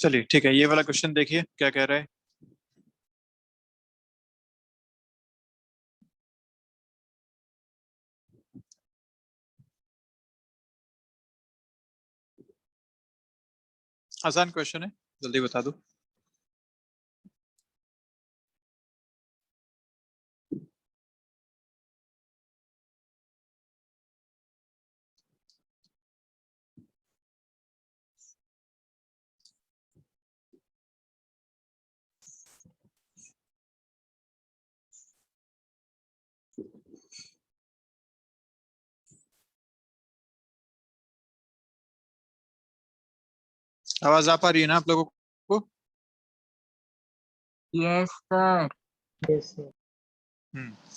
चलिए ठीक है, ये वाला क्वेश्चन देखिए क्या कह रहा है। आसान क्वेश्चन है, जल्दी बता दो। आवाज आ पा रही है ना आप लोगों को? Yes sir. Yes sir.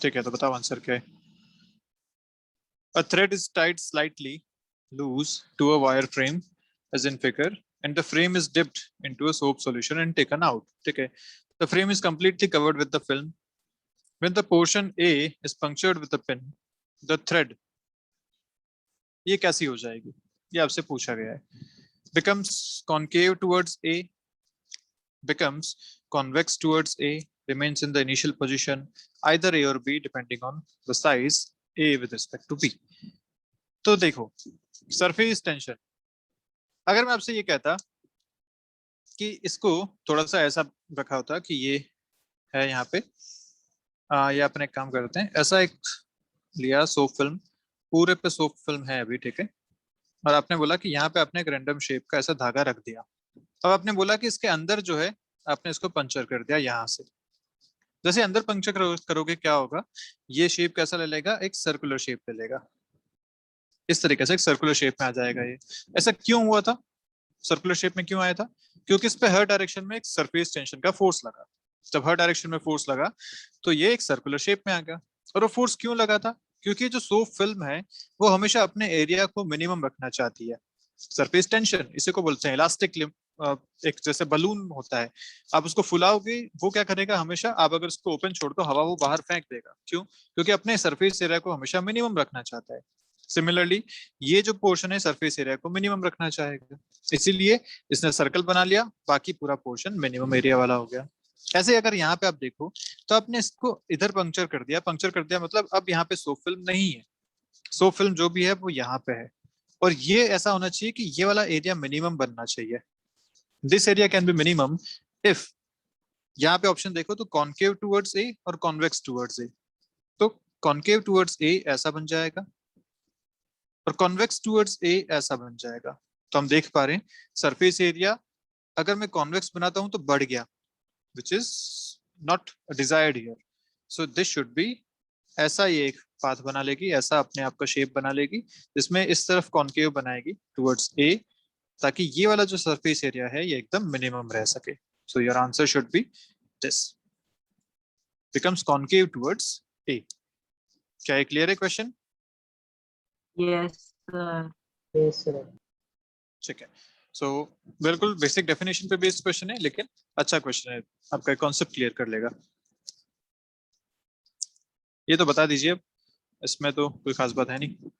ठीक है, तो बताओ आंसर क्या है। A thread is tied slightly loose to a wire frame as in figure, and the frame is dipped into a soap solution and taken out. ठीक है, the frame is completely covered with the film. When the portion A is punctured with a pin, the thread, ये कैसी हो जाएगी, ये आपसे पूछा गया है। Becomes concave towards A, becomes convex towards A, remains in the initial position, either A or B depending on the size A with respect to B. तो देखो, सरफेस टेंशन, अगर मैं आपसे ये कहता कि इसको थोड़ा सा ऐसा रखा होता कि ये है यहाँ पे, ये अपने एक काम करते हैं, ऐसा एक लिया सोप फिल्म, पूरे पे सोप फिल्म है अभी, ठीक है, और आपने बोला कि यहाँ पे आपने एक रैंडम शेप का ऐसा धागा रख दिया। अब आपने बोला कि इसके अंदर जो है आपने इसको पंचर कर दिया यहाँ से। जैसे अंदर पंक्चर करोगे क्या होगा, ये शेप कैसा ले लेगा, एक सर्कुलर शेप ले लेगा, इस तरीके से एक सर्कुलर शेप में आ जाएगा ये। ऐसा क्यों हुआ था, सर्कुलर शेप में क्यों आया था? क्योंकि इस पे हर डायरेक्शन में एक सरफेस टेंशन का फोर्स लगा। जब हर डायरेक्शन में फोर्स लगा तो ये एक सर्कुलर शेप में आ गया। और वो फोर्स क्यों लगा था? क्योंकि जो सोप फिल्म है वो हमेशा अपने एरिया को मिनिमम रखना चाहती है। सरफेस टेंशन इसी को बोलते हैं, इलास्टिक एक जैसे बलून होता है, आप उसको फुलाओगे वो क्या करेगा, हमेशा आप अगर उसको ओपन छोड़ दो हवा वो बाहर फेंक देगा। क्यों? क्योंकि अपने सरफेस एरिया को हमेशा मिनिमम रखना चाहता है। सिमिलरली ये जो पोर्शन है सरफेस एरिया को मिनिमम रखना चाहेगा, इसीलिए इसने सर्कल बना लिया, बाकी पूरा पोर्शन मिनिमम एरिया वाला हो गया। ऐसे अगर यहाँ पे आप देखो तो आपने इसको इधर पंक्चर कर दिया, पंक्चर कर दिया मतलब अब यहाँ पे सोप फिल्म नहीं है, सोप फिल्म जो भी है वो यहाँ पे है, और ये ऐसा होना चाहिए कि ये वाला एरिया मिनिमम बनना चाहिए। This area can be minimum if, यहाँ पे ऑप्शन देखो तो कॉन्केव टूवर्ड्स ए और कॉन्वेक्स टूवर्ड्स ए, तो कॉन्केव टूवर्ड्स ए ऐसा बन जाएगा और कॉन्वेक्स टूवर्ड्स ए ऐसा बन जाएगा। तो हम देख पा रहे हैं सरफेस एरिया अगर मैं कॉन्वेक्स बनाता हूं तो बढ़ गया, which is not desired here. So this should be, ऐसा ये एक पाथ बना लेगी, ऐसा अपने आप का शेप बना लेगी जिसमें इस तरफ कॉन्केव बनाएगी टूवर्ड्स ए, ताकि ये वाला जो सरफेस एरिया है ये एकदम मिनिमम रह सके। So your answer should be this, becomes concave towards A. क्या ये क्लियर है question? Yes sir. Yes sir. ठीक है, सो बिल्कुल बेसिक डेफिनेशन पे बेस्ड क्वेश्चन है, लेकिन अच्छा क्वेश्चन है, आपका कॉन्सेप्ट क्लियर कर लेगा। ये तो बता दीजिए अब, इसमें तो कोई खास बात है नहीं।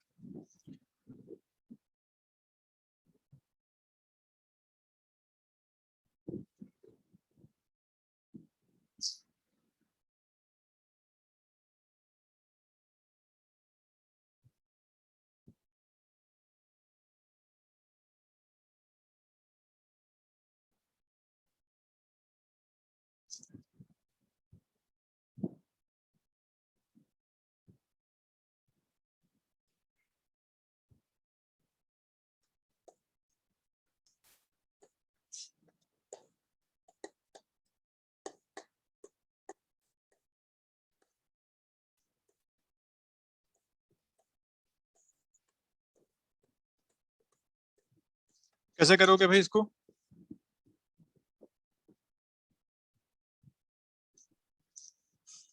कैसे करोगे भाई इसको?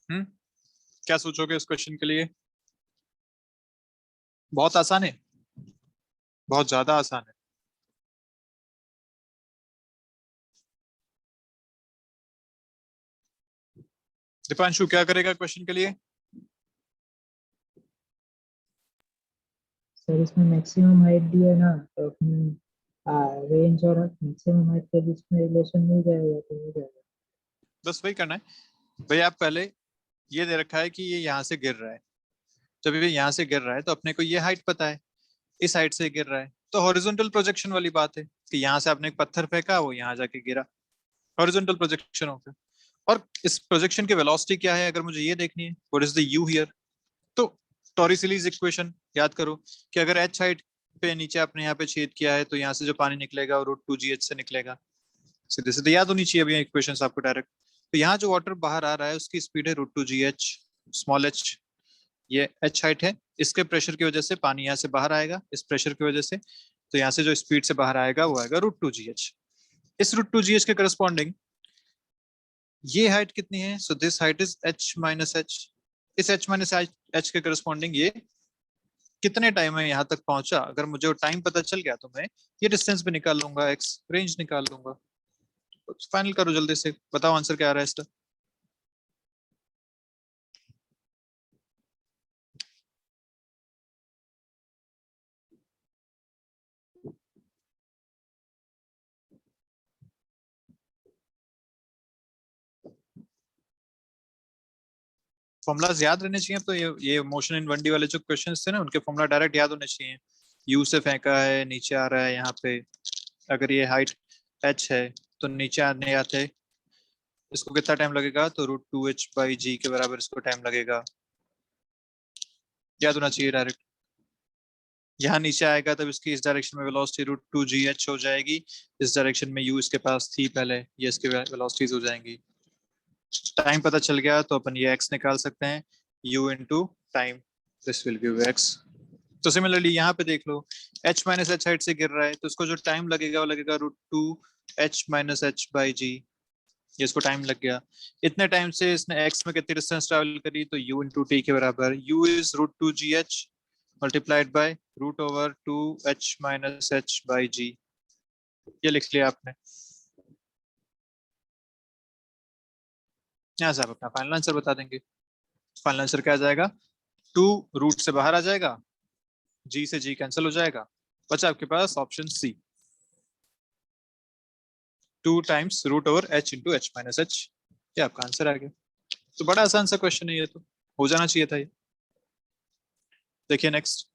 क्या सोचोगे इस क्वेश्चन के लिए? बहुत आसान है, बहुत ज्यादा आसान है। दीपांशु क्या करेगा क्वेश्चन के लिए? सर इसमें मैक्सिमम हाइट दिया है ना, तो अपने रेंज और मैक्सिमम हाइट के बीच में रिलेशन मिल जाएगा तो हो जाएगा। बस वही करना है भाई। आप पहले ये दे रखा है कि ये यहाँ से गिर रहा है, जब ये यहाँ से गिर रहा है तो अपने को ये हाइट पता है, इस हाइट से गिर रहा है, तो हॉरिजॉन्टल प्रोजेक्शन वाली बात है कि यहाँ से आपने एक पत्थर फेंका, वो यहाँ जाके गिरा, हॉरिजॉन्टल प्रोजेक्शन हो गया। और इस प्रोजेक्शन की वेलोसिटी क्या है, अगर मुझे ये देखनी है, what is the you here, तो टॉरिसिलीज इक्वेशन याद करो कि अगर एच हाइट पे नीचे आपने यहाँ पे छेद किया है तो यहाँ से जो पानी निकलेगा वो √2gh से निकलेगा। सीधे सीधे याद होनी चाहिए अभी इक्वेशंस आपको डायरेक्ट। तो यहाँ जो वाटर बाहर आ रहा है उसकी स्पीड है √2gh, स्मॉल एच, ये एच हाइट है। इसके प्रेशर की वजह से पानी यहाँ से बाहर आएगा, इस प्रेशर की वजह से, तो यहाँ से जो स्पीड से बाहर आएगा वो आएगा √2gh। इस √2gh के करस्पॉन्डिंग ये हाइट कितनी है, so this height is h minus H. इस h माइनस एच के करस्पॉन्डिंग ये कितने टाइम में यहाँ तक पहुंचा, अगर मुझे वो टाइम पता चल गया तो मैं ये डिस्टेंस भी निकाल लूंगा, x रेंज निकाल लूंगा। फाइनल करो जल्दी से, बताओ आंसर क्या आ रहा है इसका। फॉर्मुलाज याद रहने चाहिए। तो ये मोशन इन 1D वाले जो क्वेश्चंस थे ना, उनके फॉर्मुला डायरेक्ट याद होने चाहिए। यू से फेंका है, नीचे आ रहा है यहाँ पे, अगर ये हाइट h है तो नीचे आने आते इसको कितना टाइम लगेगा, तो √2h/g के बराबर इसको टाइम लगेगा, याद होना चाहिए डायरेक्ट। यहाँ नीचे आएगा तब इसकी इस डायरेक्शन में वेलोसिटी √2gh हो जाएगी, इस डायरेक्शन में u इसके पास थी पहले, ये इसकी वेलोसिटीज हो जाएंगी। टाइम पता चल गया तो अपन ये x निकाल सकते हैं, u into time, this will give x। तो सिमिलरली यहाँ पे देख लो, h माइनस एच हाइट से गिर रहा है तो इसको जो टाइम लगेगा वो लगेगा √2h माइनस h/g, ये इसको टाइम लग गया। इतने टाइम से इसने x में कितनी डिस्टेंस ट्रैवल करी, तो u इंटू टी के बराबर, u is √2gh multiplied by √2h minus h/g, ये लिख लिया आपने। यहाँ से आप अपना फाइनल आंसर बता देंगे। फाइनल आंसर क्या आ जाएगा, 2 रूट से बाहर आ जाएगा, g से g कैंसिल हो जाएगा, बचा आपके पास option C, 2 times √h into h minus h, ये आपका आंसर आ गया। तो बड़ा आसान सा क्वेश्चन है ये, तो हो जाना चाहिए था ये। देखिए next,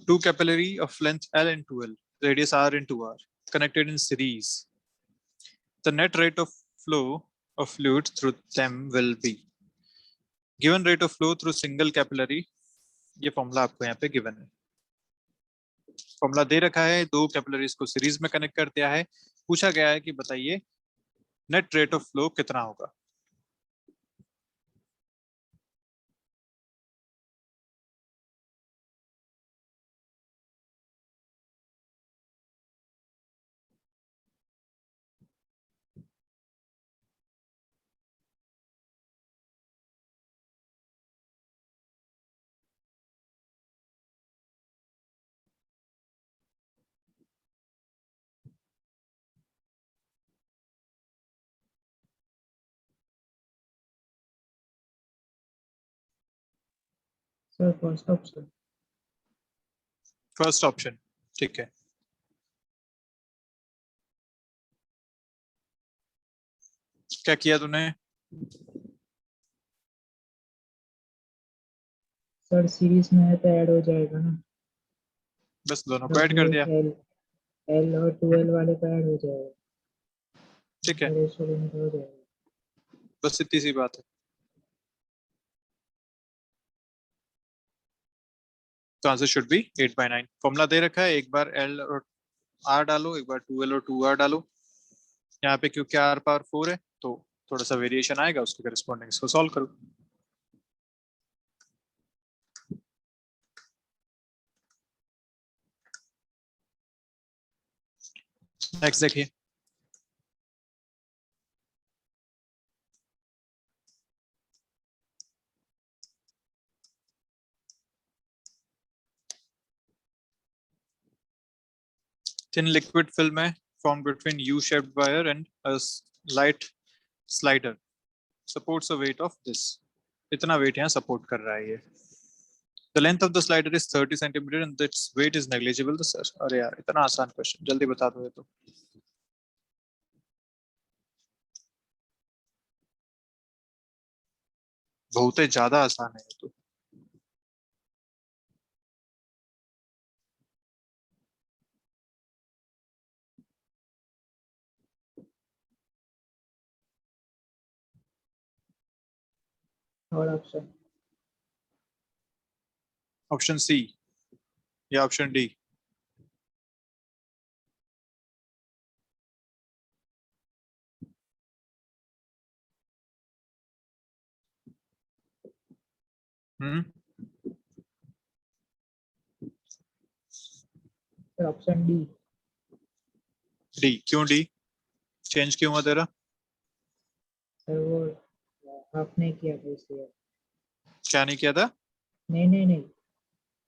two capillary of length L into L, radius R into R, connected in series. The net rate of flow of fluid through them will be. Given rate of flow through single capillary, ये formula आपको यहाँ पे given है। Formula दे रखा है, दो capillaries को series में कनेक्ट कर दिया है, पूछा गया है कि बताइए नेट रेट ऑफ फ्लो कितना होगा। Sir first option. First option, ठीक है। क्या किया तूने, सर सीरीज में है तो ऐड हो जाएगा ना, बस दोनों को ऐड कर दिया, एल एल और 2L वाले का ऐड हो जाएगा, ठीक है, रेशो लिमिट हो जाएगा। बस इतनी सी बात है। तो आंसर शुड बी 8/9। फॉर्मूला दे रखा है, एक बार L और R डालो, एक बार 2L और 2R डालो। यहाँ पे क्योंकि R पावर 4 है तो थोड़ा सा वेरिएशन आएगा, उसके करस्पॉन्डिंग इसको सॉल्व करो। नेक्स्ट देखिए, thin liquid film है formed between U-shaped wire and a light slider supports a weight of this. इतना weight यहाँ support कर रहा है ये. The length of the slider is 30 centimeter and its weight is negligible. तो sir अरे यार इतना आसान क्वेश्चन जल्दी बता दो ये तो. बहुत ही ज्यादा आसान है ये तो. और ऑप्शन ऑप्शन सी या option D. Option D. D क्यों डी? चेंज क्यों हुआ तेरा? सर वो आपने किया था इसलिए. क्या नहीं किया था? नहीं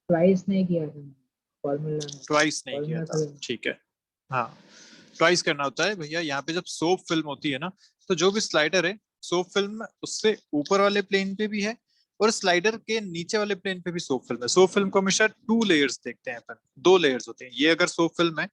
ट्वाइस नहीं किया था. फॉर्मूला में ट्वाइस नहीं किया था. formula ठीक है. हाँ ट्वाइस करना होता है भैया. यहाँ पे जब सोप फिल्म होती है ना तो जो भी स्लाइडर है सोप फिल्म उससे ऊपर वाले प्लेन पे भी है और स्लाइडर के नीचे वाले प्लेन पे भी सोप फिल्म है. सोप फिल्म को हमेशा 2 लेयर्स देखते हैं अपन. 2 लेयर्स होते हैं. ये अगर सोप फिल्म है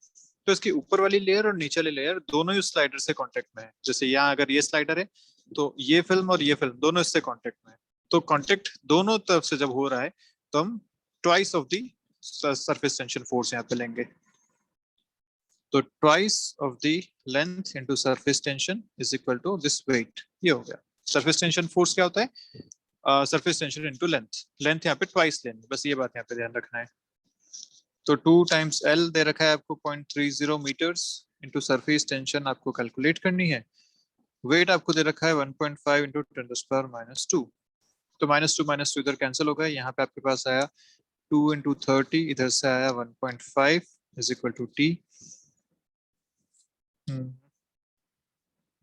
तो इसकी ऊपर वाली लेयर और नीचे वाली लेयर दोनों ही उस स्लाइडर से कांटेक्ट में है. जैसे यहाँ अगर ये स्लाइडर है तो ये फिल्म और ये फिल्म दोनों इससे कांटेक्ट में है. तो कांटेक्ट दोनों तरफ से जब हो रहा है तो हम twice of the surface tension force यहाँ पे लेंगे. तो twice of the length into surface tension is equal to this weight. ये हो गया. सरफेस टेंशन फोर्स क्या होता है? Surface tension into length. Length यहाँ पे ट्वाइस लेनी. बस ये बात यहाँ पे ध्यान रखना है. तो 2 टाइम्स L दे रखा है आपको 0.30 मीटर्स इनटू सरफेस टेंशन आपको कैलकुलेट करनी है. वेट आपको दे रखा है 1.5 इंटू 10⁻². तो -2 इधर कैंसिल हो गया. यहाँ पे आपके पास आया 2 इंटू 30. इधर से आया 1.5 इज इक्वल टू T.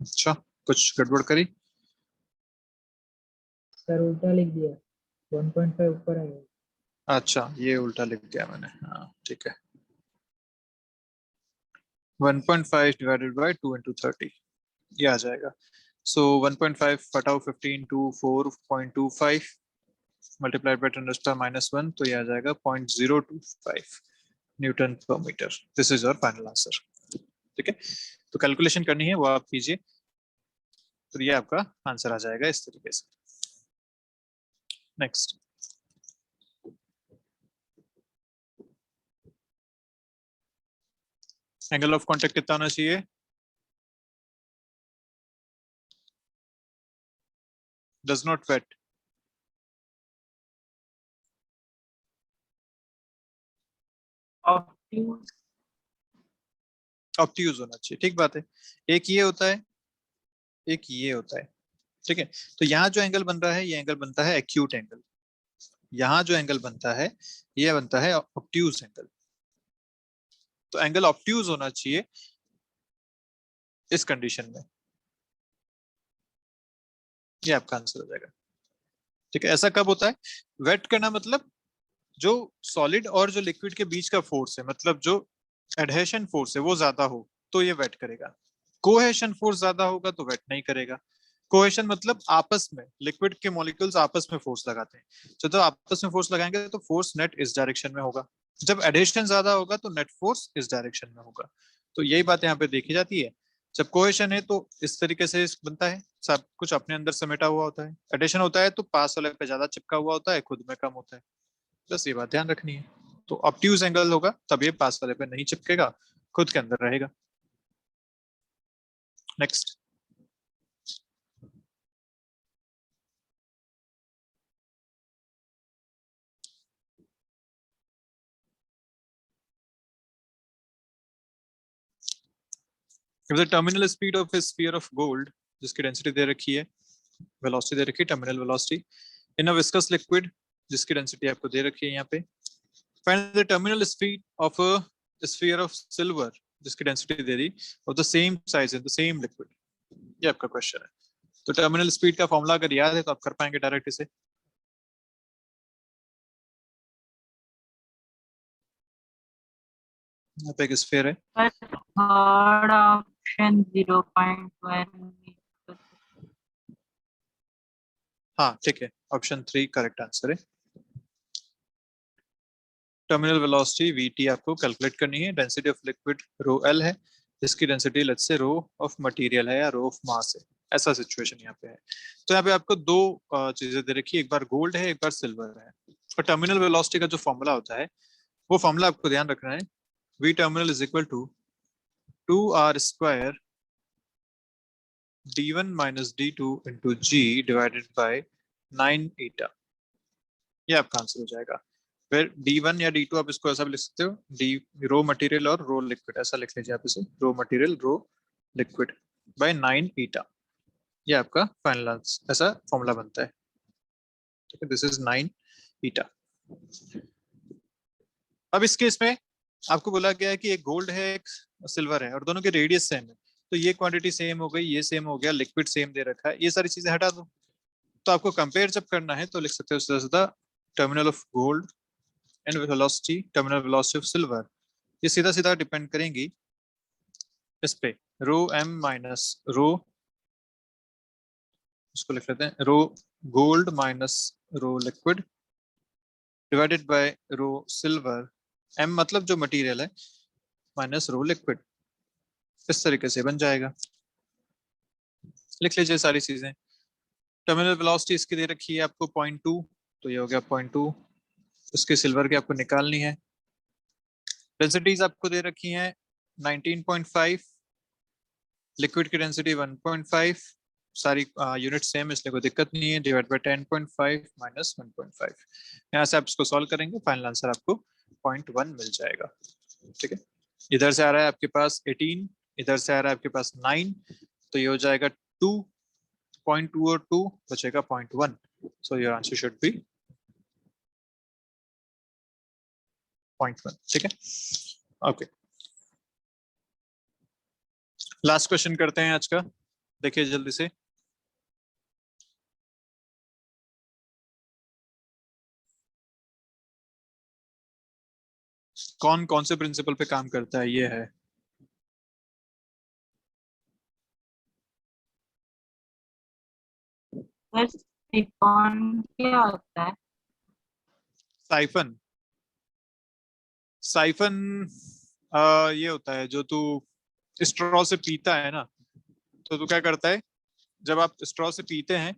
अच्छा कुछ गड़बड़ करी? सर उल्टा लिख दिया. 1.5 ऊपर आया. अच्छा ये उल्टा लिख दिया मैंने. हाँ ठीक है. 1.5 डिवाइडेड बाय 2 इंटू 30 ये आ जाएगा. सो 1.5 फटाओ 15 टू 4.25 मल्टीप्लाइड बाय 10⁻⁻1 तो ये आ जाएगा 0.025 newton per metre. This is your final answer. ठीक है. तो कैलकुलेशन करनी है वो आप कीजिए. तो ये आपका आंसर आ जाएगा इस तरीके से. नेक्स्ट. एंगल ऑफ कांटेक्ट कितना होना चाहिए? Does not wet. obtuse. Obtuse होना चाहिए. ठीक बात है. एक ये होता है एक ये होता है. ठीक है. तो यहाँ जो एंगल बन रहा है ये एंगल बनता है एक्यूट एंगल. यहाँ जो एंगल बनता है ये बनता है ऑब्ट्यूज एंगल. तो एंगल ऑब्ट्यूज होना चाहिए इस कंडीशन में. ये आपका आंसर हो जाएगा. ठीक है. ऐसा कब होता है? वेट करना मतलब जो सॉलिड और जो लिक्विड के बीच का फोर्स है मतलब जो एडहेशन फोर्स है वो ज्यादा हो तो ये वेट करेगा. कोहेशन फोर्स ज्यादा होगा तो वेट नहीं करेगा. कोहेशन मतलब आपस में लिक्विड के मॉलिक्यूल्स आपस में फोर्स लगाते हैं. जब तो आपस में फोर्स लगाएंगे तो फोर्स नेट इस डायरेक्शन में होगा. जब एडहेशन ज्यादा होगा तो नेट फोर्स इस डायरेक्शन में होगा. तो यही बात यहाँ पे देखी जाती है. जब कोहेशन है तो इस तरीके से बनता है. सब कुछ अपने अंदर समेटा हुआ होता है. एडिशन होता है तो पास वाले पे ज्यादा चिपका हुआ होता है खुद में कम होता है. बस ये बात ध्यान रखनी है. तो ऑब्ट्यूज एंगल होगा तब ये पास वाले पे नहीं चिपकेगा खुद के अंदर रहेगा. Next. If the terminal speed of a sphere of gold जिसकी डेंसिटी दे रखी है, वेलोसिटी दे रखी है, terminal velocity in a viscous liquid जिसकी डेंसिटी आपको दे रखी है यहाँ पे. Find the terminal speed of a sphere of silver जिसकी डेंसिटी दे दी of the same size in the same liquid. ये आपका क्वेश्चन है. तो टर्मिनल स्पीड का फॉर्मूला अगर याद है तो आप कर पाएंगे डायरेक्ट इसे. यहाँ पे एक स्फीयर है। But third option 0.1 meter. हाँ ठीक है, ऑप्शन 3 करेक्ट आंसर है। टर्मिनल वेलोसिटी वीटी आपको कैलकुलेट करनी है, density of liquid rho L है, जिसकी density let's say row of material है या रो ऑफ मास है। ऐसा सिचुएशन यहाँ पे है। तो यहाँ पे आपको दो चीजें दे रखी है, एक बार गोल्ड है, एक बार सिल्वर है। और टर्मिनल वेलोसिटी का जो फॉर्मूला होता है, वो फॉर्मूला आपको ध्यान रखना है, V terminal is equal to 2r² d1 minus d2 into g divided by 9 eta। ये आपका आंसर हो जाएगा। फिर D1 या D2 आप इसको ऐसा भी लिख सकते हो, डी रो मटेरियल और रो लिक्विड, ऐसा लिख लीजिए आप इसे, रो मटेरियल रो लिक्विड बाय 9 ईटा। ये आपका फाइनल आंसर, ऐसा फॉर्मूला बनता है। ठीक है, दिस इज 9 ईटा। अब इस केस में आपको बोला गया है कि एक गोल्ड है एक सिल्वर है और दोनों के रेडियस सेम है, तो ये क्वांटिटी सेम हो गई, ये सेम हो गया, लिक्विड सेम दे रखा है, ये सारी चीजें हटा दो। तो आपको कंपेयर जब करना है तो लिख सकते हो सीधा सीधा terminal of gold and velocity, terminal velocity of silver, ये सीधा सीधा डिपेंड करेंगी इस पे, रो एम माइनस रो, इसको लिख लेते हैं, rho gold minus rho liquid divided by rho silver, M मतलब जो मटेरियल है माइनस रो लिक्विड। इस तरीके से बन जाएगा। लिख लीजिए सारी चीजें। टर्मिनल वेलोसिटी इसकी दे रखी है आपको 0.2, तो ये हो गया 0.2। उसके सिल्वर की आपको निकालनी है। डेंसिटीज आपको दे रखी हैं 19.5, लिक्विड की डेंसिटी 1.5, सारी यूनिट सेम इसलिए कोई दिक्कत नहीं है, डिवाइड बाय 10.5 माइनस 1.5। यहाँ से आप इसको सॉल्व करेंगे, फाइनल आंसर आपको 0.1 मिल जाएगा। ठीक है, इधर से आ रहा है आपके पास 18, इधर से आ रहा है आपके पास 9, तो ये हो जाएगा 2.2 और 2 बचेगा 0.1। सो योर आंसर शुड बी 0.1। ठीक है, ओके। लास्ट क्वेश्चन करते हैं आज का, देखिए जल्दी से। कौन कौन से प्रिंसिपल पे काम करता है, ये है सर सिलिकॉन क्या होता है? साइफन। साइफन ये होता है, जो तू स्ट्रॉ से पीता है ना, तो तू क्या करता है, जब आप स्ट्रॉ से पीते हैं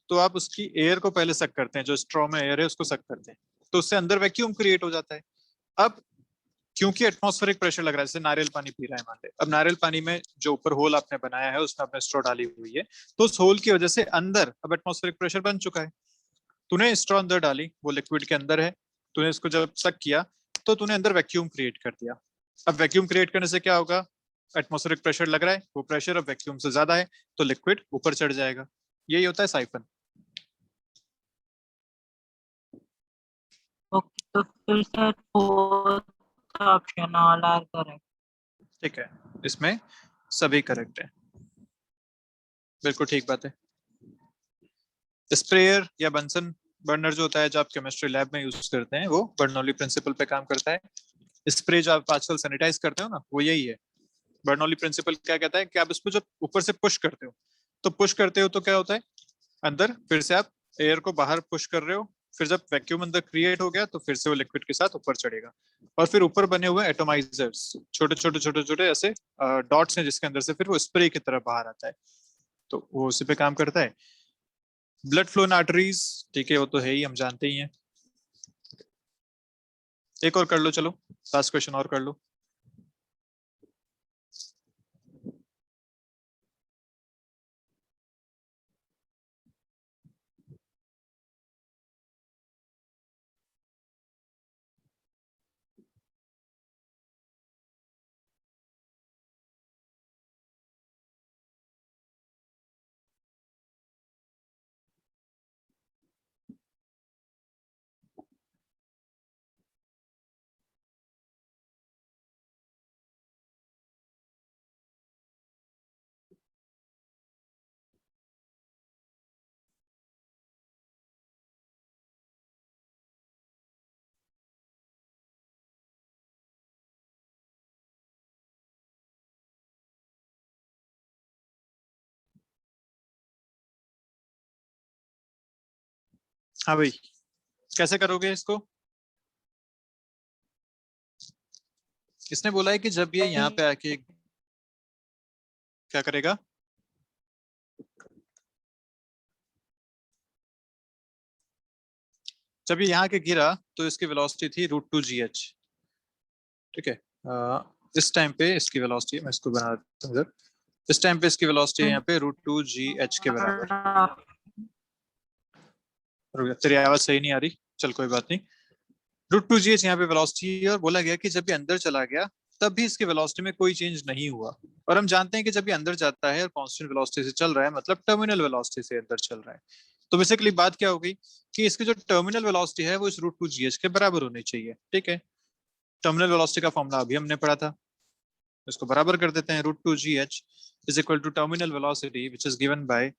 तो आप उसकी एयर को पहले सक करते हैं, जो स्ट्रॉ में एयर है उसको सक करते हैं, तो उससे अंदर वैक्यूम क्रिएट हो जाता है। अब क्योंकि एटमॉस्फेरिक प्रेशर लग रहा है, जैसे नारियल पानी पी रहा है मान ले, अब नारियल पानी में जो ऊपर होल आपने बनाया है उसमें आपने स्ट्रॉ डाली हुई है, तो उस होल की वजह से अंदर अब एटमॉस्फेरिक प्रेशर बन चुका है। तूने स्ट्रॉ अंदर डाली, वो लिक्विड के अंदर है, तूने इसको जब सक किया तो तूने अंदर वैक्यूम क्रिएट कर दिया। अब वैक्यूम क्रिएट करने से क्या होगा, एटमॉस्फेरिक प्रेशर लग रहा है, वो प्रेशर अब वैक्यूम से ज्यादा है, तो लिक्विड ऊपर चढ़ जाएगा। यही होता है साइफन। ओके, तो फिर sir fourth option all are correct. ठीक है, इसमें सभी करेक्ट है, बिल्कुल ठीक बात है। स्प्रेयर या बंसन बर्नर जो होता है, जो आप केमिस्ट्री लैब में यूज करते हैं, वो बर्नौली प्रिंसिपल पे काम करता है। स्प्रे जो आप आजकल सैनिटाइज करते हो ना, वो यही है। बर्नौली प्रिंसिपल क्या कहता है कि आप इसको जब ऊपर से पुश करते हो, तो पुश करते हो तो क्या होता है, अंदर फिर से आप एयर को बाहर पुश कर रहे हो, फिर जब वैक्यूम अंदर क्रिएट हो गया तो फिर से वो लिक्विड के साथ ऊपर चढ़ेगा, और फिर ऊपर बने हुए एटोमाइजर्स, छोटे छोटे छोटे छोटे ऐसे डॉट्स हैं, जिसके अंदर से फिर वो स्प्रे की तरह बाहर आता है, तो वो उसी पे काम करता है। ब्लड फ्लो इन आर्टरीज, ठीक है, वो तो है ही, हम जानते ही हैं। एक और कर लो, चलो लास्ट क्वेश्चन और कर लो। हाँ भाई, कैसे करोगे इसको? इसने बोला है कि जब ये यहाँ पे आके क्या करेगा, जब ये यहाँ के गिरा तो इसकी वेलोसिटी थी √2 gh। ठीक है, इस टाइम पे इसकी वेलोसिटी, मैं इसको बना देता हूँ इधर, इस टाइम पे इसकी वेलोसिटी है यहाँ पे √2 gh के बराबर। रुक जा, तेरी आवाज सही नहीं आ रही, चल कोई बात नहीं। √2 gh यहाँ पे वेलोसिटी है और बोला गया कि जब ये अंदर चला गया तब भी इसकी वेलोसिटी में कोई चेंज नहीं हुआ। और हम जानते हैं कि जब ये अंदर जाता है और कांस्टेंट वेलोसिटी से चल रहा है, मतलब टर्मिनल वेलोसिटी से अंदर चल रहा है, तो बेसिकली बात क्या होगी कि इसकी जो टर्मिनल वेलोसिटी है वो इस √2 gh के बराबर होनी चाहिए। ठीक है, टर्मिनल वेलोसिटी का फॉर्मूला अभी हमने पढ़ा था, इसको बराबर कर देते हैं। √2 gh is equal to terminal velocity which is given by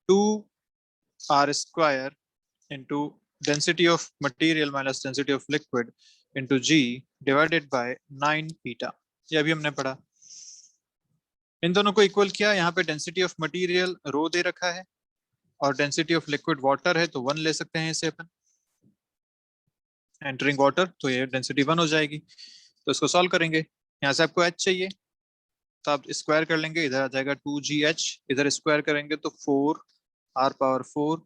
2r² into density of material minus density of liquid into g divided by 9 eta। ये अभी हमने पढ़ा। इन दोनों को इक्वल किया, यहाँ पे डेंसिटी ऑफ मटेरियल रो दे रखा है और डेंसिटी ऑफ लिक्विड वाटर है तो 1 ले सकते हैं इसे अपन, एंटरिंग वाटर, तो ये डेंसिटी 1 हो जाएगी। तो इसको सॉल्व करेंगे, यहाँ से आपको h चाहिए तो आप स्क्वायर कर लेंगे, इधर आ जाएगा 2gh, इधर स्क्वायर करेंगे तो 4r⁴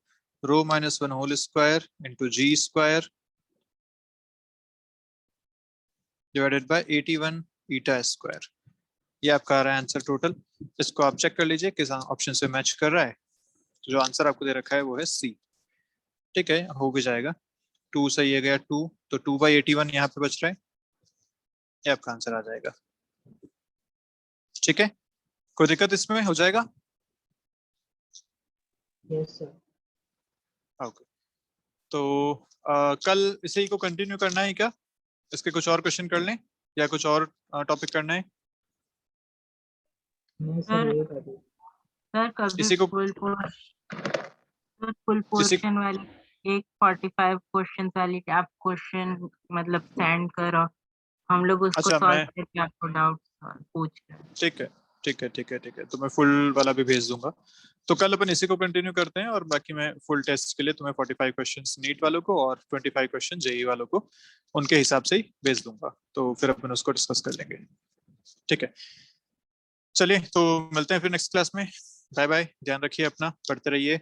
rho minus 1 whole square into g square divided by 81 eta square. ये आपका आ रहा है आंसर टोटल। इसको आप चेक कर लीजिए किस ऑप्शन से मैच कर रहा है। तो जो आंसर आपको दे रखा है वो है सी। ठीक है, हो भी जाएगा, 2 सही है गया 2, तो 2/81 यहाँ पे बच रहा है, ये आपका आंसर आ जाएगा। ठीक है, कोई दिक्कत इसमें हो जाएगा? Yes sir. ओके, तो कल इसी को कंटिन्यू करना है क्या? इसके कुछ और क्वेश्चन कर लें या कुछ और टॉपिक करना है? नहीं सर, सर ये कर सर कभी इसी को फुल इसी पोर्शन वाली एक 45 क्वेश्चन वाली आप क्वेश्चन मतलब सेंड करो, हम लोग उसको अच्छा, सॉल्व मैं करके आपको डाउट पूछ रहे हैं। ठीक है ठीक है ठीक है ठीक है, तो मैं फुल वाला भी भेज दूंगा। तो कल अपन इसी को कंटिन्यू करते हैं और बाकी मैं फुल टेस्ट के लिए तुम्हें 45 क्वेश्चंस नीट वालों को और 25 क्वेश्चन जेई वालों को उनके हिसाब से ही भेज दूंगा, तो फिर अपन उसको डिस्कस कर लेंगे। ठीक है, चलिए तो मिलते हैं फिर नेक्स्ट क्लास में। बाय बाय, ध्यान रखिए अपना, पढ़ते रहिए।